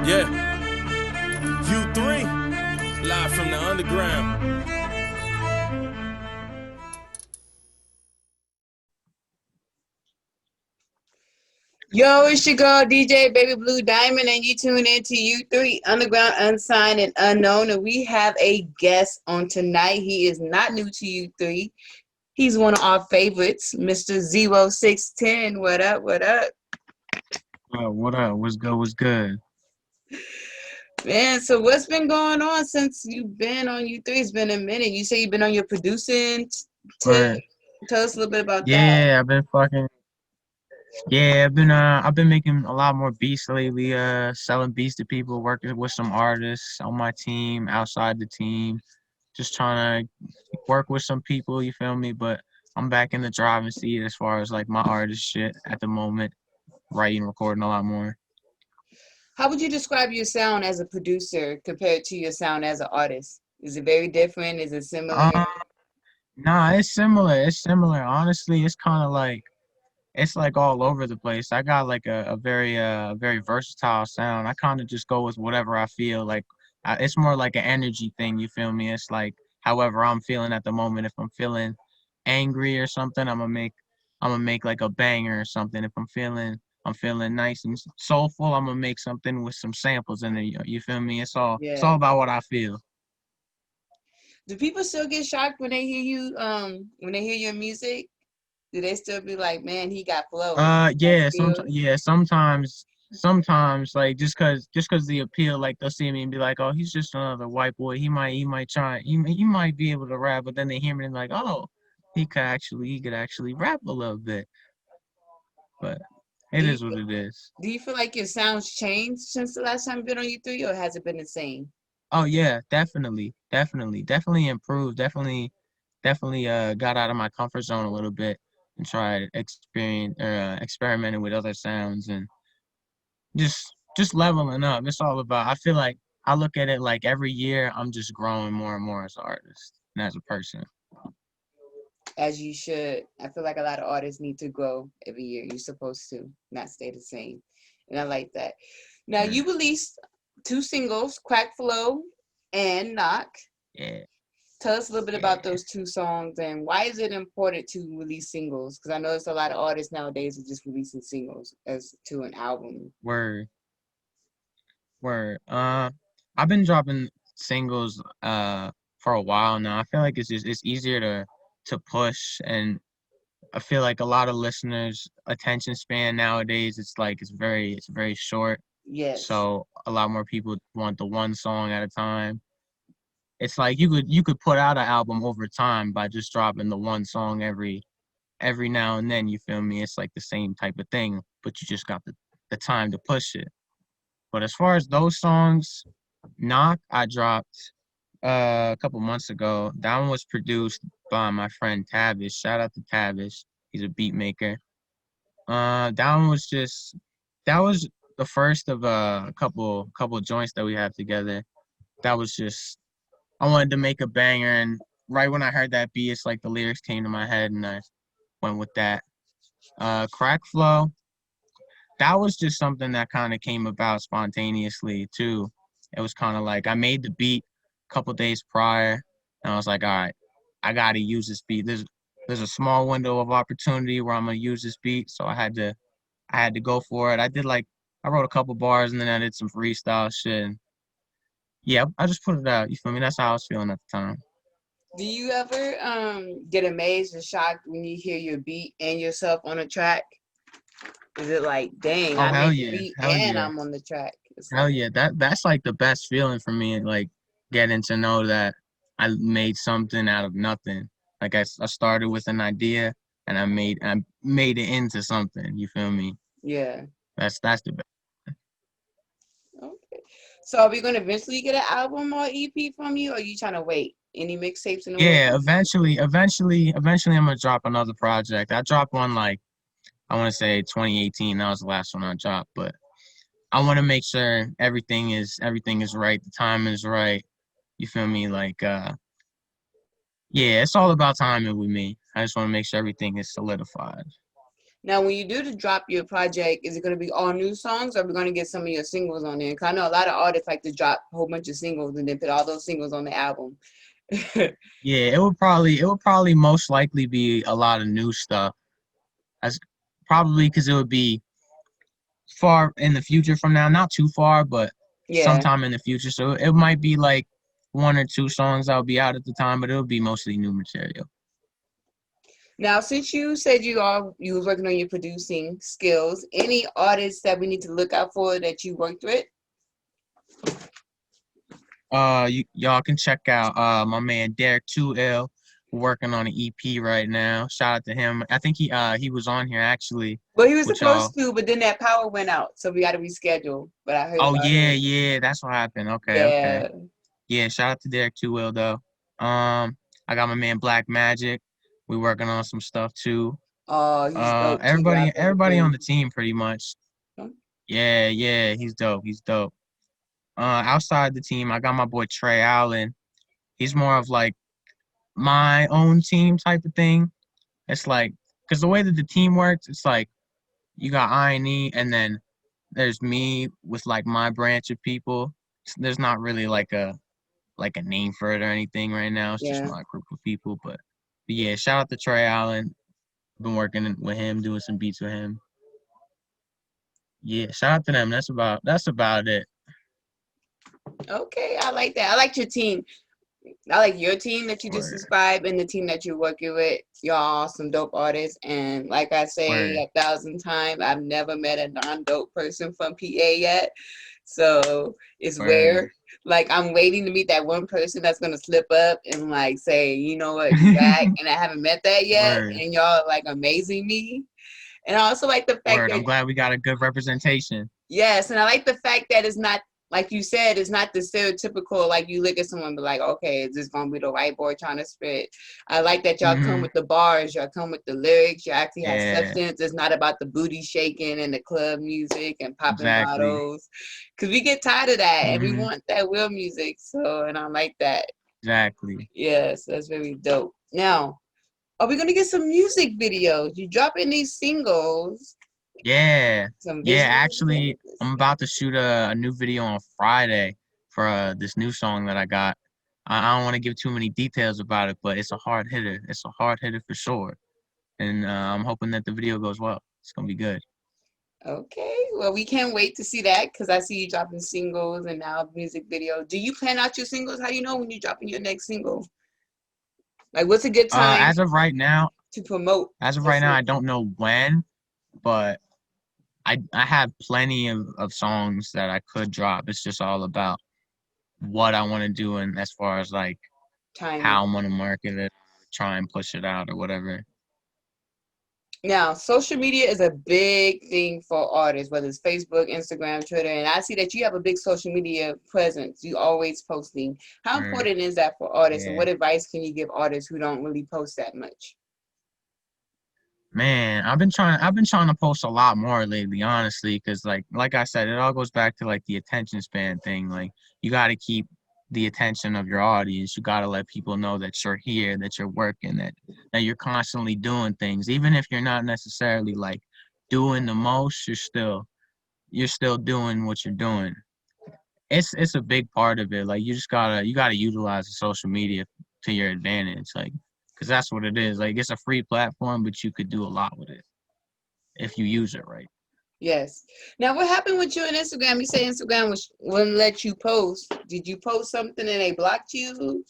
Yeah, U3, live from the underground. Yo, it's your girl DJ Baby Blue Diamond, and you tune into U3 Underground Unsigned and Unknown. And we have a guest on tonight. He is not new to U3. He's one of our favorites, Mr. 0610. What up? What up? What up? What's good? What's good? Man, so what's been going on since you've been on U3? It's been a minute. You say you've been on your producing tip. Or Tell us a little bit about that. yeah, I've been fucking yeah, I've been making a lot more beats lately, selling beats to people, working with some artists on my team, outside the team, just trying to work with some people, you feel me? But I'm back in the driving seat as far as like my artist shit at the moment, writing, recording a lot more. How would you describe your sound as a producer compared to your sound as an artist? Is it very different? Is it similar? Um, nah, it's similar. It's similar. Honestly, it's kind of like it's like all over the place. I got like a very versatile sound. I kind of just go with whatever I feel like. It's more like an energy thing. You feel me? It's like however I'm feeling at the moment. If I'm feeling angry or something, I'm gonna make like a banger or something. If I'm feeling nice and soulful, I'm gonna make something with some samples in it. You feel me? It's all Yeah. about what I feel. Do people still get shocked when they hear you when they hear your music? Do they still be like, "Man, he got flow." Got Yeah, skills? sometimes, like just cause the appeal, like they'll see me and be like, oh, he's just another white boy. He might try, he might be able to rap, but then they hear me and like, oh, he could actually rap a little bit. But Do it you is what it is. do you feel like your sounds changed since the last time you've been on U3, or has it been the same? Oh yeah, definitely improved. Definitely got out of my comfort zone a little bit and tried experimenting with other sounds and just leveling up. It's all about. I feel like I look at it like every year I'm just growing more and more as an artist and as a person. As you should. I feel like a lot of artists need to grow every year. You're supposed to, not stay the same. And I like that. Now Yeah, you released two singles, Crack Flow and Knock. yeah, Tell us a little bit about yeah. those two songs and why is it important to release singles? Because I know there's a lot of artists nowadays are just releasing singles as to an album. Word, word. I've been dropping singles for a while now. I feel like it's easier to push, and I feel like a lot of listeners' attention span nowadays it's very short. Yes. So a lot more people want the one song at a time. It's like you could put out an album over time by just dropping the one song every now and then, you feel me? It's like the same type of thing, but you just got the time to push it. But as far as those songs, Knock I dropped a couple months ago. That one was produced by my friend Tavish. Shout out to Tavish. He's a beat maker. That one was just that was the first of a couple joints that we have together. That was just I wanted to make a banger, and right when I heard that beat, it's like the lyrics came to my head, and I went with that. Crack Flow, that was just something that kind of came about spontaneously too. It was kind of like I made the beat a couple days prior, and I was like, all right, I gotta use this beat. There's a small window of opportunity where I'm gonna use this beat, so I had to go for it. I wrote a couple bars and then I did some freestyle shit. And yeah, I just put it out. You feel me? That's how I was feeling at the time. Do you ever get amazed and shocked when you hear your beat and yourself on a track? Is it like, dang, Oh I hell made the yeah, beat hell and yeah, I'm on the track? It's hell like, yeah. That's like the best feeling for me. Like getting to know that I made something out of nothing. Like I started with an idea and I made it into something. You feel me? yeah. That's the best. Okay. So are we gonna eventually get an album or EP from you, or are you trying to wait? Any mixtapes in the Yeah, works? eventually, I'm gonna drop another project. I dropped one like I want to say 2018. That was the last one I dropped, but I want to make sure everything is right. The time is right. You feel me? Like yeah, it's all about timing with me. I just want to make sure everything is solidified. Now, when you do to drop your project, is it going to be all new songs, or are we going to get some of your singles on there? Because I know a lot of artists like to drop a whole bunch of singles and then put all those singles on the album. Yeah, it would probably most likely be a lot of new stuff. As probably because it would be far in the future from now, not too far, but Yeah. sometime in the future. So it might be like one or two songs that'll be out at the time, but it'll be mostly new material. Now, since you said you was working on your producing skills, any artists that we need to look out for that you worked with? Y'all can check out my man Derek 2L working on an EP right now. Shout out to him. I think he was on here actually Well, he was with y'all. supposed to, but then that power went out, so we got to reschedule. But I heard Oh about yeah, him. yeah, that's what happened. Okay, okay. Yeah. Yeah, shout out to Derek 2L though. I got my man Black Magic. We working on some stuff too. Oh, he's dope too. I Everybody think. on the team pretty much. Huh? Yeah, yeah, he's dope. He's dope. Outside the team, I got my boy Trey Allen. He's more of like my own team type of thing. It's like, because the way that the team works, it's like you got I&E and then there's me with like my branch of people. There's not really like a name for it or anything right now. It's just Yeah. my group of people. But yeah, shout out to Trey Allen. Been working with him, doing some beats with him. Yeah, shout out to them. That's about it. Okay, I like that. I like your team. I like your team that you just Word, described and the team that you're working with. Y'all some dope artists. And like I say word, 1,000 times, I've never met a non-dope person from PA yet. So it's word. rare. Like I'm waiting to meet that one person that's gonna slip up and like say, you know what, you back, and I haven't met that yet. Word, And y'all like amazing me. And I also like the fact word. that I'm glad we got a good representation. yes, and I like the fact that it's not like you said, it's not the stereotypical like you look at someone and be like, okay, is this gonna be the white boy trying to spit? I like that y'all come Hmm. with the bars, y'all come with the lyrics, you actually have Yeah, substance. It's not about the booty shaking and the club music and popping exactly. bottles. Cause we get tired of that and we Hmm. want that real music. So and I like that. Exactly. Yes, that's very dope. Now, are we gonna get some music videos? You dropping these singles, Yeah, some yeah. visuals? Actually, I'm about to shoot a new video on Friday for this new song that I got. I don't want to give too many details about it, but it's a hard hitter. It's a hard hitter for sure, and I'm hoping that the video goes well. It's gonna be good. Okay, well, we can't wait to see that because I see you dropping singles and now music video. Do you plan out your singles? How do you know when you're dropping your next single? Like, what's a good Uh, time as of right now, to promote as of a right now, I single? don't know when, but I have plenty of songs that I could drop. It's just all about what I want to do and as far as like Timing. how I'm gonna market it, try and push it out or whatever. Now, social media is a big thing for artists, whether it's Facebook, Instagram, Twitter, and I see that you have a big social media presence. You always posting. How Or important is that for artists, and yeah. what advice can you give artists who don't really post that much? Man, I've been trying to post a lot more lately, honestly, because like I said, it all goes back to like the attention span thing. Like you got to keep the attention of your audience. You got to let people know that you're here, that you're working, that you're constantly doing things, even if you're not necessarily like doing the most. You're still doing what you're doing. It's a big part of it. Like you gotta utilize the social media to your advantage. Like because that's what it is. Like it's a free platform, but you could do a lot with it if you use it right. Yes. Now, what happened with you on Instagram? You say Instagram wouldn't let you post. Did you post something and they blocked you?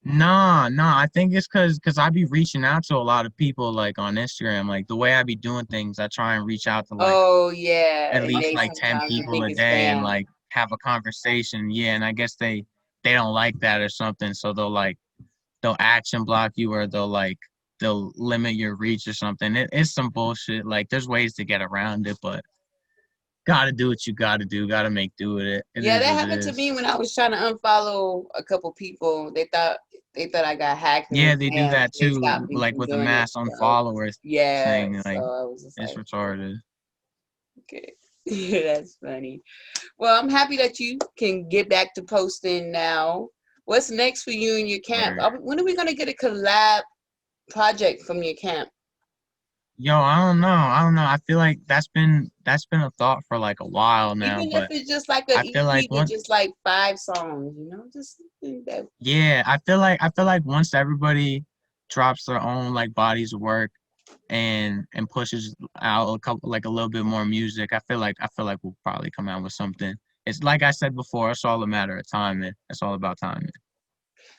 Nah. I think it's cause I be reaching out to a lot of people like on Instagram. Like the way I be doing things, I try and reach out to like Oh, yeah. at And least they like 10 sometimes you people think a it's day and spam. like have a conversation. Yeah, and I guess they don't like that or something. So they'll action block you or they'll limit your reach or something. It's some bullshit. Like there's ways to get around it, but gotta do what you gotta do. Gotta make do with it. It Yeah, is that what it happened to is. me when I was trying to unfollow a couple people. They thought I got hacked and Yeah, was they do spam. that They too, stopped me like from with the doing it. mass So, unfollower yeah. thing. So Like I was just it's like, retarded. okay. That's funny. Well, I'm happy that you can get back to posting now. What's next for you and your camp? Word. When are we going to get a collab project from your camp? Yo, I don't know. I feel like that's been a thought for like a while now, Even if but it's just like an I feel like EP with once just like 5 songs, just something that. yeah, I feel like once everybody drops their own like bodies of work and pushes out a couple like a little bit more music, I feel like we'll probably come out with something. It's like I said before, it's all a matter of timing. It's all about timing.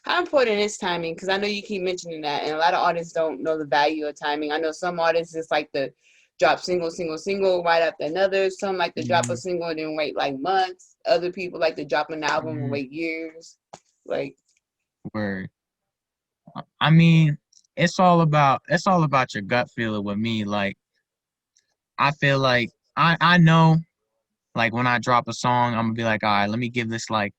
How important is timing? Because I know you keep mentioning that, and a lot of artists don't know the value of timing. I know some artists just like to drop single, single, single right after another. Some like to drop a Hmm. single and then wait like months. Other people like to drop an album and Hmm. wait years. Like, Where I mean, it's all about your gut feeling with me. Like I feel like I know like when I drop a song, I'm gonna be like, all right, let me give this like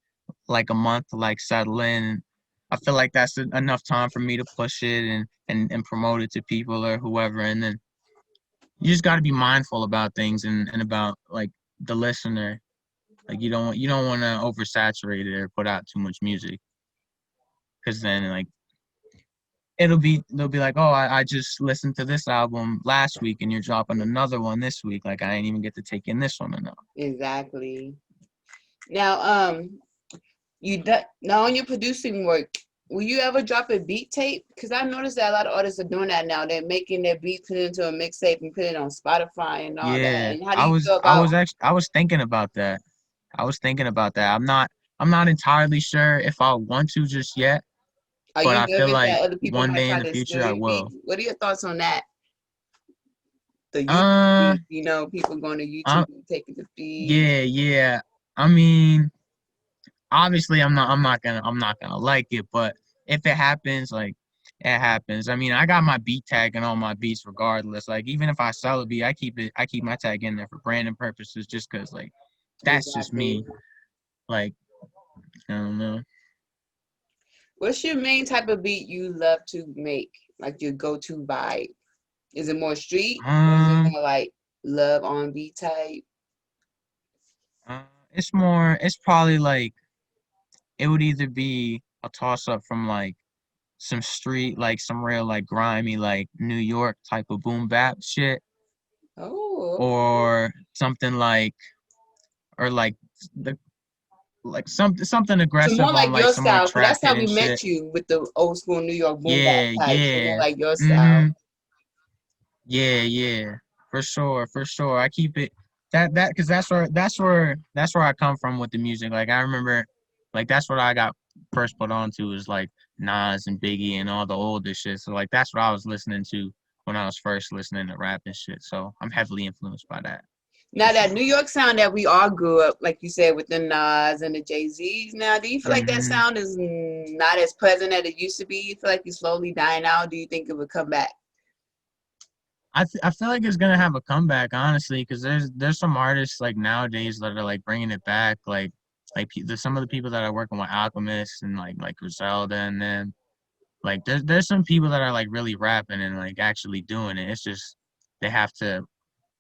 a month to like settle in. I feel like that's enough time for me to push it and promote it to people or whoever. And then you just got to be mindful about things and about like the listener. Like you don't want to oversaturate it or put out too much music because then like they'll be like, oh, I just listened to this album last week and you're dropping another one this week. Like I ain't even get to take in this one enough. exactly. Now, now on your producing work, will you ever drop a beat tape? Because I noticed that a lot of artists are doing that now. They're making their beat, put it into a mixtape, and put it on Spotify and all that. Yeah, And how do I you was feel I about? was actually I was thinking about that. I was thinking about that. I'm not entirely sure if I want to just yet, Are but you I feel nervous like that other people one might day in try the to future steal I your beat? will. What are your thoughts on that? The YouTube Uh, beat, people going to YouTube I and taking the feed. yeah, yeah. I mean, obviously I'm not gonna like it, but if it happens, like it happens. I mean, I got my beat tag and all my beats regardless. Like even if I sell a beat, I keep my tag in there for branding purposes just 'cause like that's just Exactly. me. Like, I don't know. What's your main type of beat you love to make? Like your go-to vibe? Is it more street or is it Um, more like love R&B type? it's probably like it would either be a toss up from like some street, like some real like grimy like New York type of boom bap shit, Oh, okay. or something like or like the like something So more aggressive on like like your some more style, because trap that's how hitting we shit. met you with the old school New York boom bap Yeah, type. So more yeah. like your style. Mm-hmm. Yeah, yeah. For sure, for sure. I keep it that because that's where I come from with the music. Like I remember like that's what I got first put on to is like Nas and Biggie and all the older shit. So like that's what I was listening to when I was first listening to rap and shit. So I'm heavily influenced by that for Now that sure. New York sound that we all grew up, like you said, with the Nas and the Jay-Z's. Now, do you feel like that Hmm. sound is not as present as it used to be? You feel like it's slowly dying out? Do you think it would come back? I feel like it's gonna have a comeback, honestly, because there's some artists like nowadays that are like bringing it back, there's some of the people that are working with Alchemist and like Griselda and then like there's some people that are like really rapping and like actually doing it. It's just they have to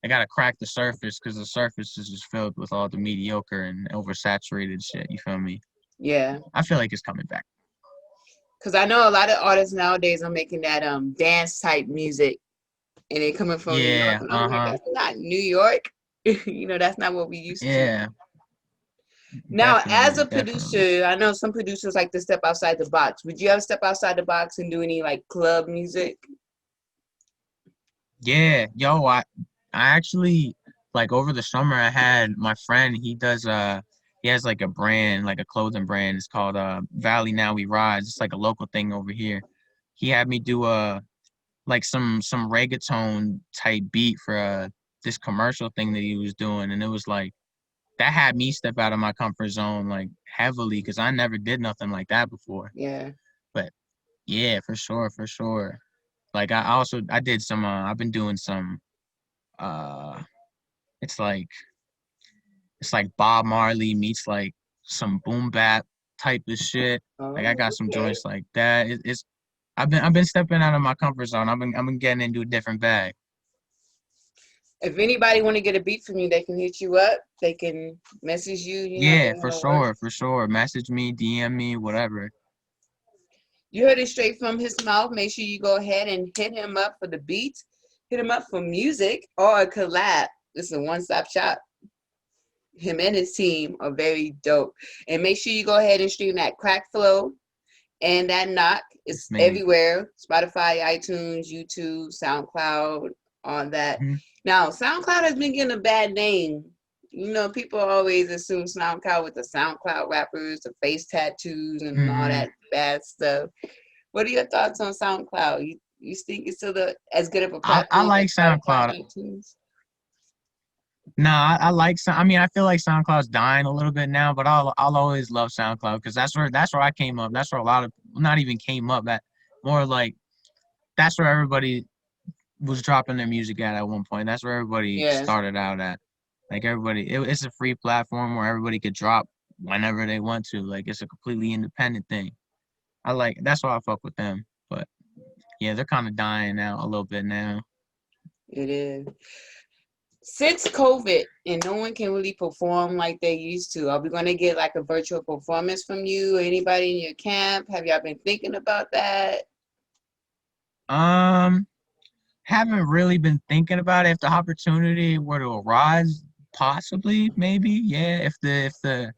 they gotta crack the surface because the surface is just filled with all the mediocre and oversaturated shit. You feel me? Yeah, I feel like it's coming back. because I know a lot of artists nowadays are making that dance type music, and they coming from New York, Yeah, and I'm like, uh-huh. that's not New York. That's not what we used to. Yeah, Now, as definitely, a definitely. producer, I know some producers like to step outside the box. Would you ever step outside the box and do any like club music? Yeah, yo, I actually like over the summer I had my friend, he has like a brand, like a clothing brand. It's called Valley Now We Rise. It's like a local thing over here. He had me do like some reggaeton type beat for this commercial thing that he was doing and it was like that had me step out of my comfort zone like heavily because I never did nothing like that before. Yeah. But yeah, for sure, for sure. Like I did some I've been doing some uh it's like it's like Bob Marley meets like some boom bap type of shit. Like I Oh, got some okay. joints like that. It's I've been stepping out of my comfort zone. I've been getting into a different bag. If anybody want to get a beat from you, they can hit you up. They can message you. They Yeah, want for to work. sure, for sure. Message me, DM me, whatever. You heard it straight from his mouth. Make sure you go ahead and hit him up for the beats. hit him up for music or a collab. This is a one-stop shop. Him and his team are very dope. And make sure you go ahead and stream that Crack Flow and that Knock. It's everywhere. Spotify, iTunes, YouTube, SoundCloud, all that. Mhm. Now, SoundCloud has been getting a bad name. You know, people always assume SoundCloud with the SoundCloud rappers, the face tattoos, and all that bad stuff. What are your thoughts on SoundCloud? You think it's still as good of a platform? I like as Spotify, SoundCloud. iTunes? Nah, I like I mean, I feel like SoundCloud's dying a little bit now, but I'll always love SoundCloud because that's where I came up. That's where a lot of not even came up, that more like that's where everybody was dropping their music at one point. That's where everybody started out at. Like everybody, it's a free platform where everybody could drop whenever they want to. Like it's a completely independent thing. That's why I fuck with them. But yeah, they're kind of dying out a little bit now. It is. Since COVID and no one can really perform like they used to, are we going to get like a virtual performance from you or anybody in your camp? Have y'all been thinking about that? Haven't really been thinking about it. If the opportunity were to arise, possibly, maybe, yeah. If the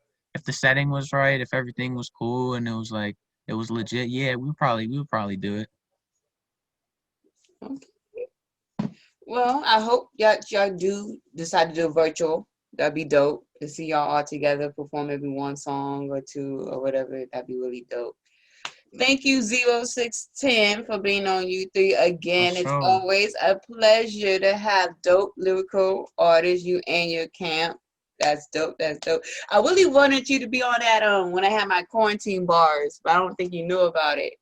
setting was right, if everything was cool and it was like it was legit, yeah, we would probably do it. Okay. Well, I hope y'all do decide to do virtual. That'd be dope to see y'all all together perform maybe one song or two or whatever. That'd be really dope. Thank you, 0610, for being on U3 again. For sure. It's always a pleasure to have dope lyrical artists, you and your camp. That's dope. That's dope. I really wanted you to be on that when I had my quarantine bars, but I don't think you knew about it.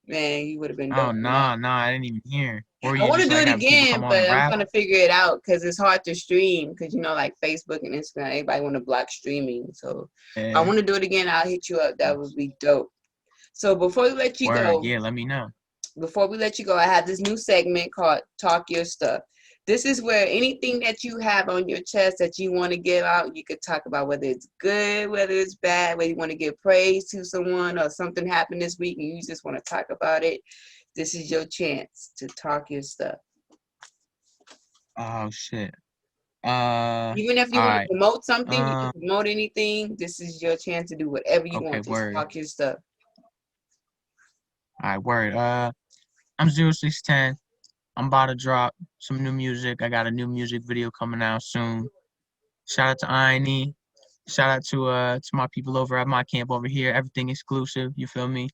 Man, you would have been dope. Oh, nah, I didn't even hear. I want to do it again, but I'm trying to figure it out because it's hard to stream because, you know, like Facebook and Instagram, everybody want to block streaming. So I want to do it again. I'll hit you up. That would be dope. So before we let you go. Yeah, let me know. Before we let you go, I have this new segment called Talk Your Stuff. This is where anything that you have on your chest that you want to give out, you could talk about whether it's good, whether it's bad, whether you want to give praise to someone or something happened this week and you just want to talk about it. This is your chance to talk your stuff. Oh, shit. Even if you want to promote something, you can promote anything, this is your chance to do whatever you want to talk your stuff. All right, word. I'm 0610. I'm about to drop some new music. I got a new music video coming out soon. Shout out to INE. Shout out to my people over at my camp over here. Everything exclusive. You feel me?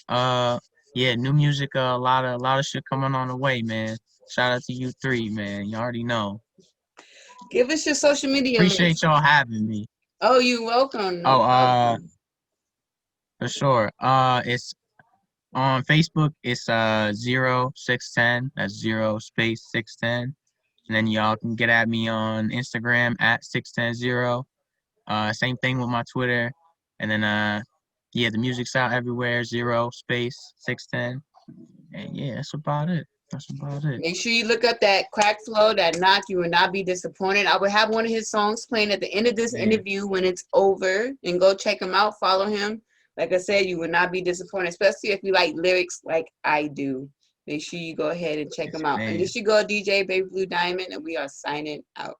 Yeah, new music. A lot of shit coming on the way, man. Shout out to U3, man. You already know. Give us your social media. Appreciate y'all having me. Oh, you're welcome. No problem. For sure. It's on Facebook. It's 0610. That's 0 space 610. And then y'all can get at me on Instagram at 6100. Same thing with my Twitter. And then yeah, the music's out everywhere. 0 space 610. And yeah, that's about it. Make sure you look up that Crack Flow, that Knock. You will not be disappointed. I will have one of his songs playing at the end of this interview when it's over. And go check him out. Follow him. Like I said, you will not be disappointed, especially if you like lyrics like I do. Make sure you go ahead and check him out. And this you go, DJ Baby Blue Diamond, and we are signing out.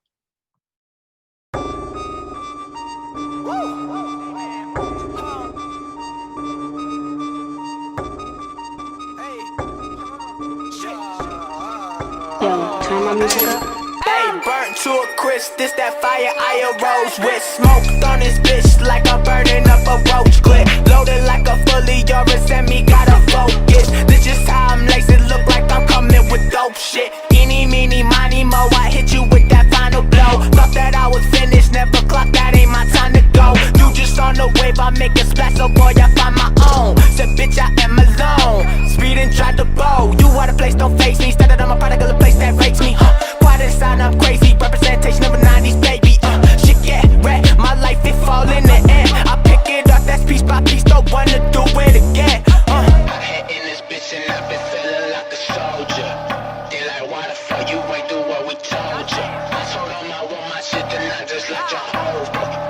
Yo, turn my music up. Hey, burnt to a crisp, this that fire I arose with. Smoked on this bitch like I'm burning up a roach clip. Loaded like a fully semi, gotta focus. This just how I'm laced, it look like I'm coming with dope shit. Eeny, meeny, miny, mo, I hit you with that final blow. Thought that I was finished, never clocked, that ain't my time to go. You just on the wave, I make a splash, so boy, I find my own. Said bitch, I am alone. Speed and tried to bow. You out of place, don't face me. Started on my product of a place that rates me. Quiet inside, I'm crazy. Representation of a 90s baby. Shit get red, my life it fall in the air. I pick it up, that's piece by piece. Don't wanna do it again. I had in this bitch and I've been feeling like a soldier. They like, why the fuck you ain't do what we told you? I told them I want my shit, then I just let you hold.